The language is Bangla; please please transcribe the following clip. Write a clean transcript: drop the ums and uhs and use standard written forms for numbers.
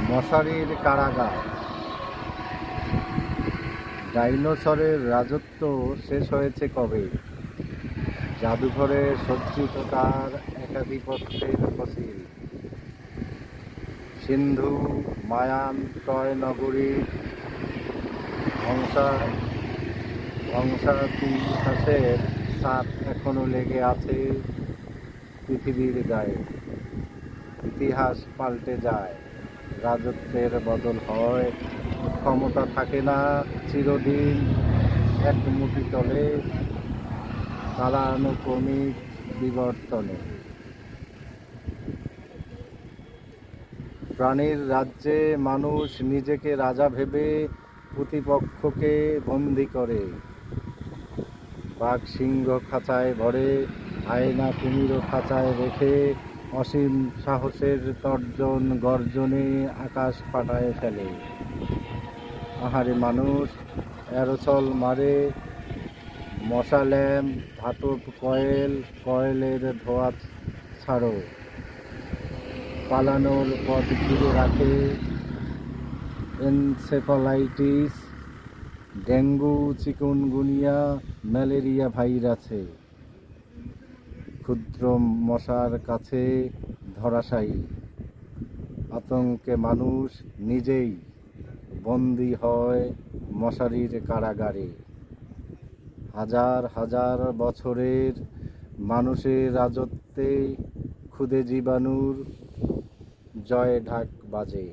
মশারির কারাগার। ডাইনোসরের রাজত্ব শেষ হয়েছে কবে? জাদুঘরে সজ্জিত তার একাধিপত্যের ফসিল। সিন্ধু, মায়ান, ট্রয় নগরীর ধ্বংসাবশেষের ছাপ এখনো লেগে আছে পৃথিবীর গায়ে। ইতিহাস পাল্টে যায়, রাজত্বের বদল হয়, ক্ষমতা থাকে না চিরদিন এক মুঠি তলে, কালানুক্রমিক বিবর্তনে। প্রাণীর রাজ্যে মানুষ নিজেকে রাজা ভেবে প্রতিপক্ষকে বন্দী করে। বাঘ সিংহ খাঁচায় ভরে, আয়না কুমিরও খাঁচায় রেখে অসীম সাহসের তর্জন গর্জনে আকাশ ফাটায় ফেলে। আহারে মানুষ, অ্যারোসল মারে, মশা ল্যাম্প, ধাতব কয়েলের ধোঁয়া ছাড়ো, পালানোর পথ ঘিরে রাখে এনসেফালাইটিস, ডেঙ্গু, চিকুনগুনিয়া, ম্যালেরিয়া ভাইরাসে। ক্ষুদ্র মশার কাছে ধরাশায়ী, আতঙ্কে মানুষ নিজেই বন্দী হয় মশারির কারাগারে। হাজার হাজার বছরের মানুষের রাজত্বে ক্ষুদে জীবাণুর জয় ঢাক বাজে।